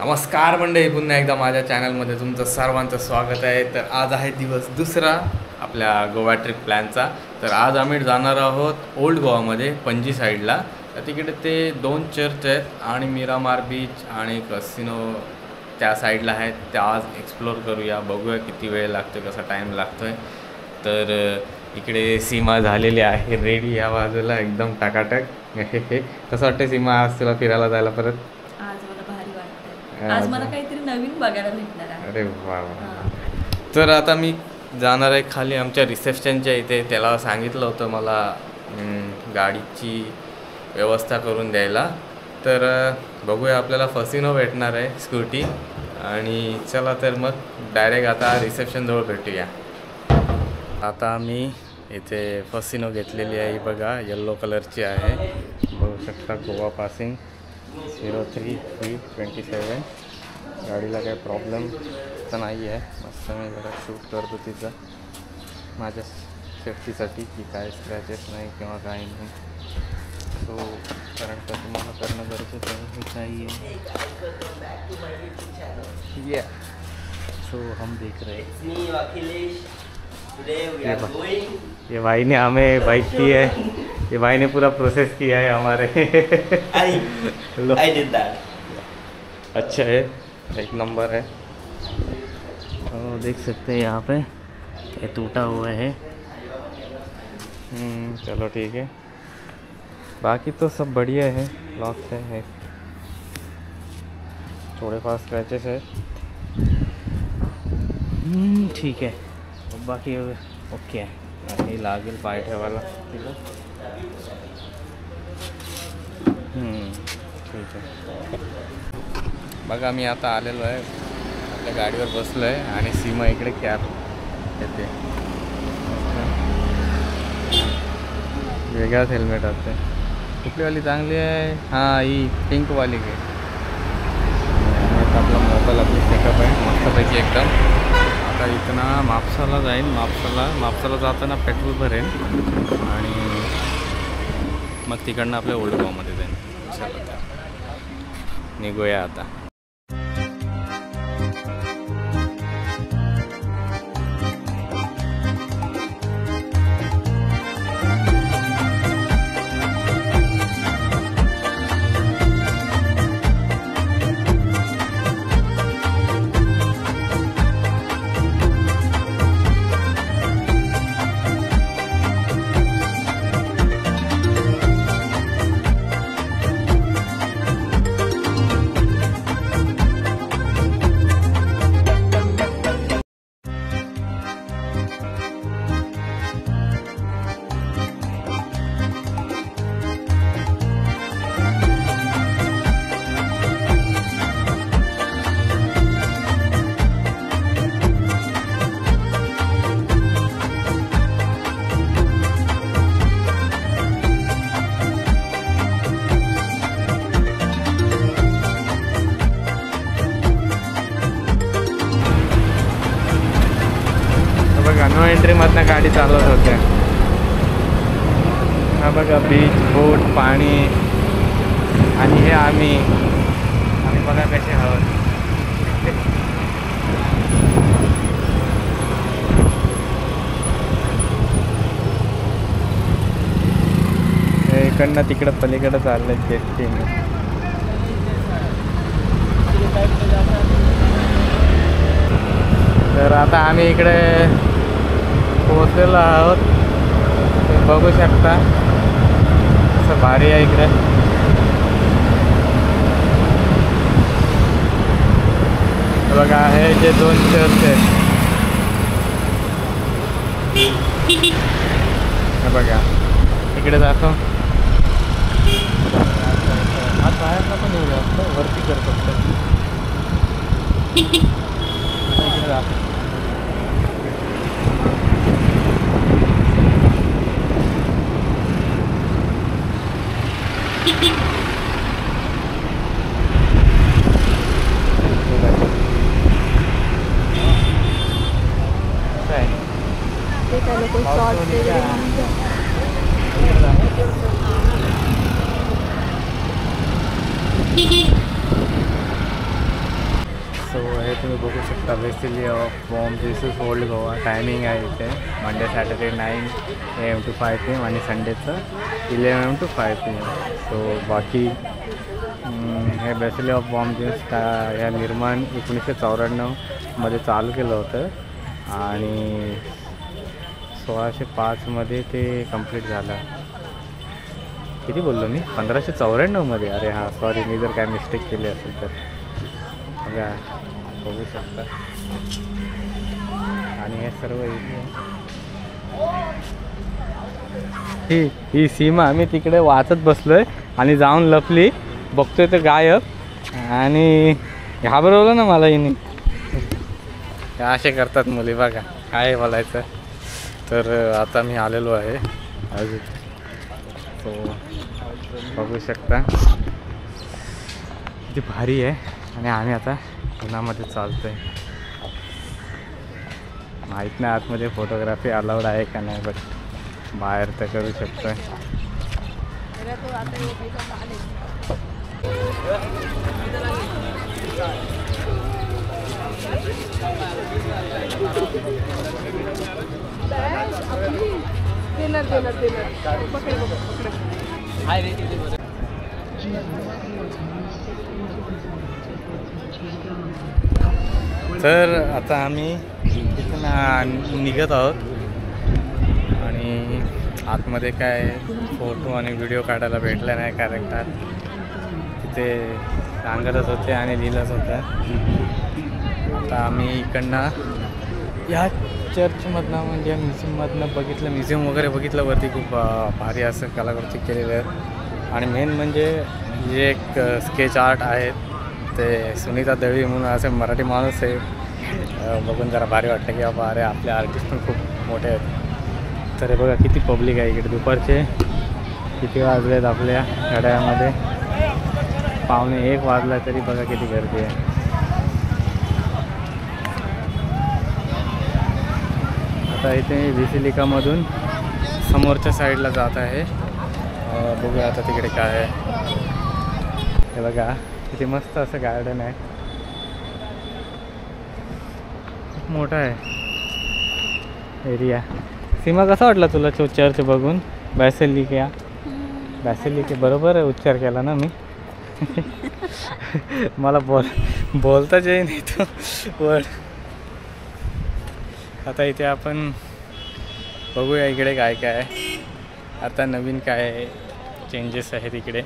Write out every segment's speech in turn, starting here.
नमस्कार मंडळी, पुन्हा एकदा माझ्या चॅनलमध्ये तुमचं सर्वांचं स्वागत आहे. तर आज आहे दिवस दुसरा आपल्या गोवा ट्रिप प्लॅनचा. तर आज आम्ही जाणार आहोत ओल्ड गोवामध्ये पणजी साईडला. तर तिकडे ते 2 चर्च आहेत आणि मिरामार बीच आणि कसिनो त्या साईडला आहेत. त्या आज एक्सप्लोर करूया, बघूया किती वेळ लागतो, कसा टाईम लागतो आहे. तर इकडे सीमा झालेली आहे रेडी या बाजूला एकदम टाकाटक. कसं वाटतं सीमा आज तुला फिरायला जायला परत? आज मला काहीतरी नवीन बघायला भेटणार आहे. अरे वा. तर आता मी जाणार आहे खाली आमच्या रिसेप्शनच्या इथे. त्याला सांगितलं होतं मला गाडीची व्यवस्था करून द्यायला. तर बघूया, आपल्याला फसिनो भेटणार आहे स्कूटी. आणि चला तर मग डायरेक्ट आता रिसेप्शनजवळ भेटूया. आता मी इथे फसिनो घेतलेली आहे, बघा येल्लो कलरची आहे. बघू शकता गोवा पासिंग 03/27. गाडीला काही प्रॉब्लेम तर नाही आहे. मस्त मी जरा शूट करतो तिथं माझ्या सेफ्टीसाठी की काय स्क्रॅचेस नाही किंवा काही नाही. सो कारण का तुम्हाला करणं गरजेचं आहे हे काही आहे. सो हम देख रहे हैं ये भाई ने हमें बाइक की है. ये भाई ने पूरा प्रोसेस किया है हमारे. I did that. अच्छा है, एक नंबर है. तो देख सकते हैं यहाँ पे ये टूटा हुआ है. चलो ठीक है, बाकी तो सब बढ़िया है. लॉक्स है, थोड़े फार स्क्रैचेस है. ठीक है, बाकी ओके आहे. आणि लागेल पाय ठेवायला ठीक आहे. ठीक आहे. बघा मी आता आलेलो आहे, आपल्या गाडीवर बसलो आहे आणि सीमा इकडे कॅब येते. वेगळाच हेल्मेट असते. कुठलीवाली चांगली आहे? हां, ही पिंकवाली घे. आपला मोबाईल आपली सेटअप आहे मस्तपैकी एकदम. आता इथनं म्हापसाला जाईन. म्हापसाला जाताना पेट्रोल भरेन आणि मग तिकडनं आपल्या ओल्ड गोवामध्ये जाईन. चला तर निघूया आता. नो एंट्रीमधनं गाडी चालवत होते. हा बघा बीच, बोट, पाणी आणि हे आम्ही बघा कसे आहोत. इकडनं तिकडं पलीकडं चाललंय जेट्टीने. तर आता आम्ही इकडे पोहोचलेलो आहोत. ते बघू शकता असं भारी आहे इकडे. बघा हे जे 2 चर्च आहेत हे बघा इकडे दाखव. हा बाहेरला पण येऊ शकतो, वरती कर फक्त. इकडे दाखव. सो हे तुम्ही बघू शकता basically of bomb this is old Goa. Timing आहे इथे Monday Saturday 9 AM to 5 PM आणि संडेचं 11 AM to 5 PM. सो बाकी हे बेसिकली ऑफ बॉम्ब दिस ह्या निर्माण 1994 चालू केलं होतं आणि 1605 ते कंप्लीट झालं. किती बोललो मी 1594 अरे हां सॉरी मी जर काय मिस्टेक केली असेल तर बघा बघू शकता. आणि हे सर्व इथे ही सीमा आम्ही तिकडे वाचत बसलोय आणि जाऊन लपली बघतोय तर गायब आणि घाबरवलं ना मला हिने. असे करतात मुली बघा काय बोलायचं. तर आता मी आलेलो आहे अजून तो बघू शकता किती भारी आहे. आणि आम्ही आता उन्हामध्ये चालतो आहे. माहीत नाही आतमध्ये फोटोग्राफी अलाउड आहे का नाही बट बाहेर तर करू शकतो आहे. तर आता आम्ही इथून निघत आहोत आणि आतमध्ये काय फोटो आणि व्हिडिओ काढायला भेटला नाही कारण का तिथे सांगतच होते आणि लिहिलंच होतं. आता आम्ही इकडनं या चर्चमधनं म्हणजे म्युझियममधनं बघितलं म्युझियम वगैरे बघितलं वरती खूप भारी असं कलाकृती केलेलं आहे. आणि मेन म्हणजे जे एक स्केच आर्ट आहेत ते सुनीता दळवी म्हणून असे मराठी माणूस आहे बघून जरा भारी वाटतं की बाबा अरे आपले आर्टिस्ट पण खूप मोठे आहेत. तर हे बघा किती पब्लिक आहे इकडे. दुपारचे किती वाजले आहेत आपल्या घड्याळामध्ये 12:45 वाजला तरी बघा किती गर्दी आहे. आता इथे बेसिलिकामधून समोरच्या साईडला जात आहे. बघूया आता तिकडे काय आहे. हे बघा किती मस्त असं गार्डन आहे खूप मोठा आहे एरिया. सीमा कसा वाटला तुला चर्च बघून? बॅसिलिका बरोबर उच्चार केला ना मी. मला बोलताच येई नाही तो वर्ड. आता इथे आपण बघूया इकडे काय काय आहे. आता नवीन काय चेंजेस आहेत इकडे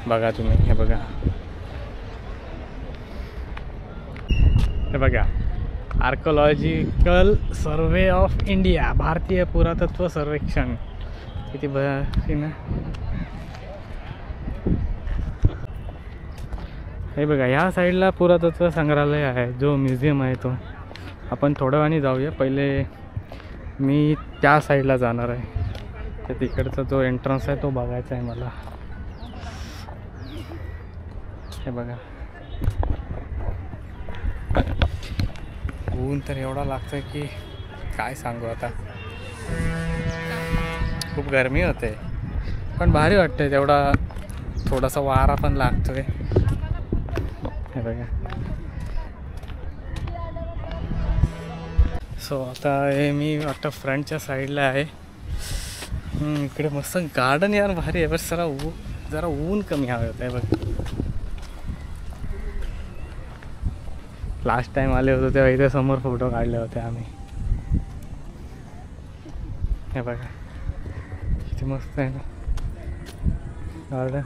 बघा तुम्ही. हे बघा हे बघा आर्कोलॉजिकल सर्वे ऑफ इंडिया भारतीय पुरातत्व सर्वेक्षण. किती भारी ना. हे बघा ह्या साईडला पुरातत्व संग्रहालय आहे जो म्युझियम आहे तो. आपण थोड्या वेळाने जाऊया. पहिले मी त्या साईडला जाणार आहे. तर तिकडचा जो एंट्रन्स आहे तो बघायचा आहे मला. हे बघा ऊन तर एवढा लागतोय की काय सांगू आता. खूप गरमी होते पण भारी वाटतंय. तेवढा थोडासा वारा पण लागतोय. हे बघा सो आता हे मी वाटतं फ्रंटच्या साईडला आहे. इकडे मस्त गार्डन यार भारी आहे. बस जरा ऊन कमी हवं होतं आहे बघ. लास्ट टाइम आले होते तेव्हा इथे समोर फोटो काढले होते आम्ही. हे बघा किती मस्त आहे ना गार्डन.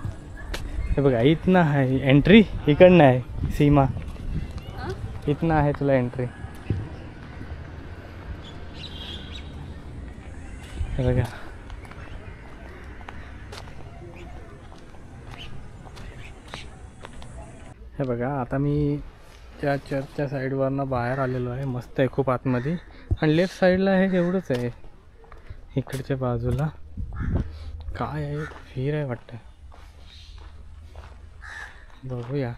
हे बघा इथनं आहे एंट्री. इकडनं आहे सीमा. इथनं आहे तुला एंट्री. हे बघा हे बघा आता मी त्या चर्चच्या साईडवरनं बाहेर आलेलो आहे. मस्त आहे खूप आतमध्ये. आणि लेफ्ट साईडला आहे एवढंच आहे. इकडच्या बाजूला काय आहे विहीर आहे वाटतं. बघूया.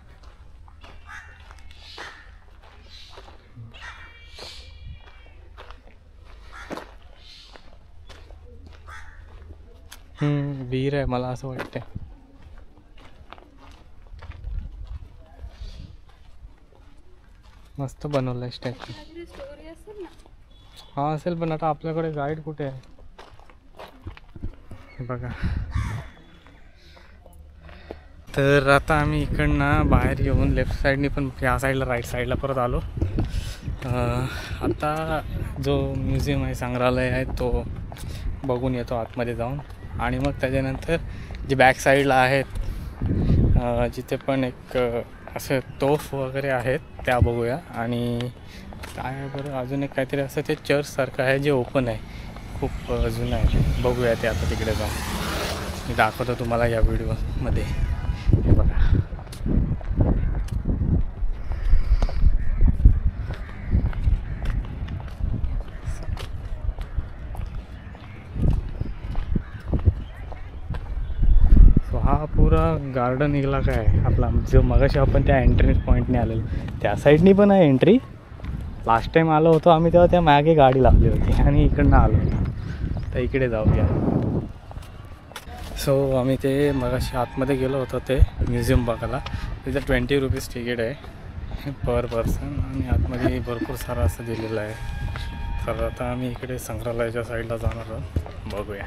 विहीर आहे मला असं वाटतं. मस्त बनवलं स्टॅच्यू. स्टोरी असेल ना. हा असेल, पण आता आपल्याकडे गाईड कुठे आहे? हे बघा. तर आता आम्ही इकडनं बाहेर येऊन लेफ्ट साईडनी पण या साईडला राईट साईडला परत आलो. आता जो म्युझियम आहे, संग्रहालय आहे, तो बघून येतो आतमध्ये जाऊन. आणि मग त्याच्यानंतर जे बॅक साईडला आहेत जिथे पण एक असे तोफ वगैरे आहेत त्या बघूया. आणि काय बरं अजून एक काहीतरी असं ते चर्चसारखं आहे जे ओपन आहे, खूप जुनं आहे. बघूया ते आता तिकडे जाऊन. मी दाखवतो तुम्हाला या व्हिडिओमध्ये. हे बघा. सो हा पूरा गार्डन इलाका आहे आपला, जो मगाशी आपण त्या एंट्री पॉईंटने आलेलो. त्या साईडनी पण आहे एंट्री. लास्ट टाईम आलो होतो आम्ही तेव्हा त्या मागे गाडी लावली होती आणि इकडनं आलो होतो. तर इकडे जाऊया. सो आम्ही ते मगाशी आतमध्ये गेलो होतो ते म्युझियम बघायला. तिथं 20 रुपीज तिकीट आहे पर पर्सन आणि आतमध्ये भरपूर सारं असं दिलेलं आहे. तर आता आम्ही इकडे संग्रहालयाच्या साईडला जाणार आहोत. बघूया.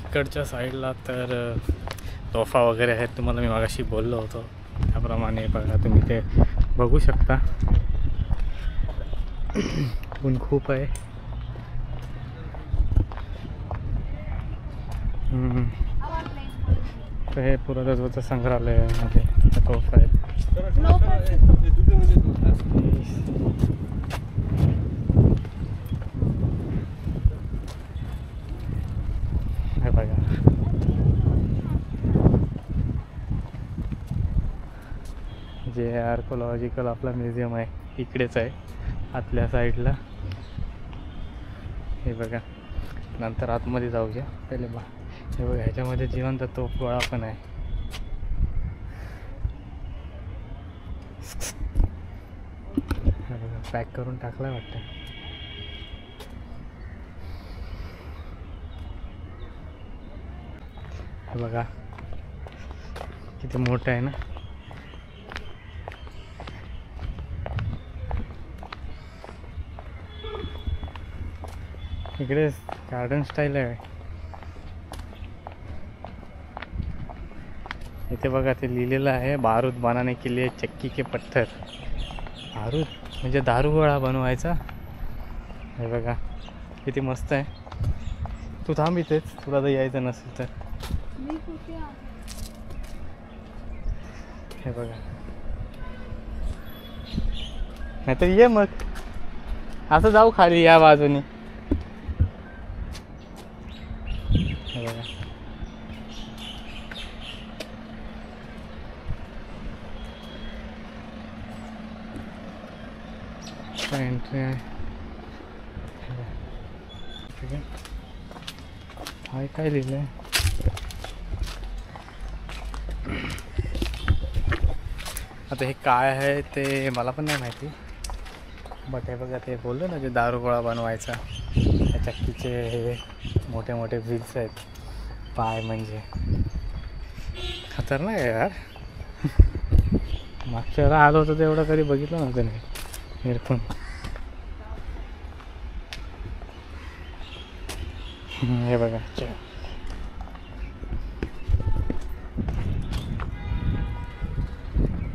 इकडच्या साईडला तर तोफा वगैरे आहेत, तुम्हाला मी मगाशी बोललो होतो त्याप्रमाणे. बघा तुम्ही ते बघू शकता. ऊन खूप आहे. तर हे पुरातत्वाचं संग्रहालयामध्ये तोफा आहेत. हे बघा. जे आर्कोलॉजिकल आपला म्युझियम आहे इकडेच आहे आतल्या साईडला. हे बघा. नंतर आतमध्ये जाऊया. पहिले हे बघा, ह्याच्यामध्ये जिवंत तोफगोळा पण आहे. हे बघा, पॅक करून टाकलाय वाटतं. हे बघा किती मोठं आहे ना. इकडे गार्डन स्टाईल आहे. इथे बघा ते लिहिलेलं आहे, बारूद बनाने के लिए चक्की के पत्थर. बारूद म्हणजे दारू गोळा बनवायचा. हे बघा किती मस्त आहे. तू थांब इथेच, तुला जर यायचं नसेल तर. हे बघा. नाहीतर ये मग, असं जाऊ खाली या बाजूने. हे बघा. एंट्री आहे. ठीक आहे. हाय काय लिहिलं आहे? आता हे काय आहे ते मला पण नाही माहिती. बट हे बघा, ते बोललो ना जे दारूगोळा बनवायचा, त्या चक्कीचे हे मोठे मोठे व्हील्स आहेत. पाय म्हणजे खतरनाक आहे यार. मागच्या वेळेला आलो होतो तेवढं कधी बघितलं नव्हतं नाही निरखून. हे बघा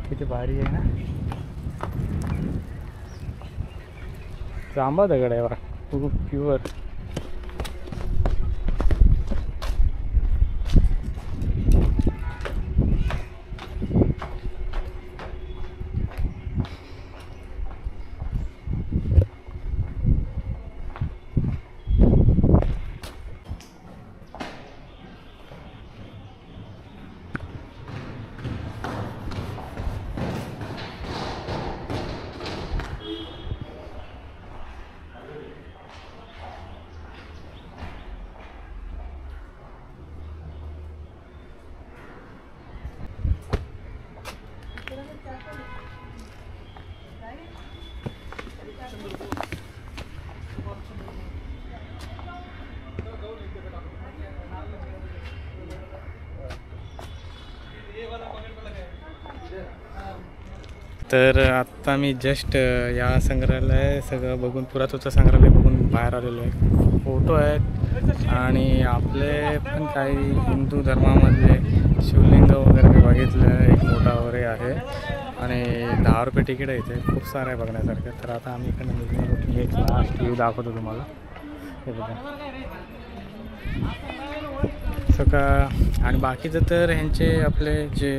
किती भारी आहे ना. जांभा दगड आहे बा, खूप प्युअर. तर आत्ता मी जस्ट या संग्रहालय सगळं बघून पुरातत्व संग्रहालय बघून बाहेर आलेलो आहे. फोटो आहेत आणि आपले पण काही हिंदू धर्मामधले शिवलिंग वगैरे मी बघितलं. एक मोठा वगैरे आहे आणि 10 रुपये तिकीट आहे इथे. खूप सारं आहे बघण्यासारखं. तर आता आम्ही इकडे निघून एक लास्ट व्ह्यू दाखवतो तुम्हाला. हे बघा सगळं. आणि बाकीचं तर ह्यांचे आपले जे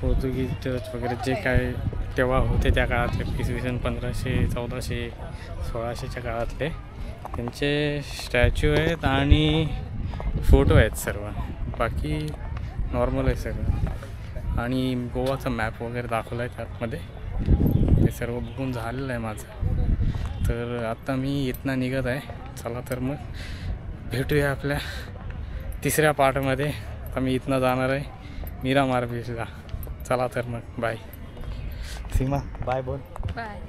पोर्तुगीज टच वगैरे जे काय तेव्हा होते त्या काळातले इसवी सन 1500, 1400, 1600च्या काळातले त्यांचे स्टॅच्यू आहेत आणि फोटो आहेत सर्व. बाकी नॉर्मल आहे सगळं. आणि गोवाचा मॅप वगैरे दाखवला आहे त्यातमध्ये. ते सर्व बघून झालेलं आहे माझं. तर आत्ता मी इथनं निघत आहे. चला तर मग भेटूया आपल्या तिसऱ्या पार्टमध्ये. आता मी इथनं जाणार आहे मीरामार बीचला. चला तर मग बाय. सीमा बाय बोल. बाय.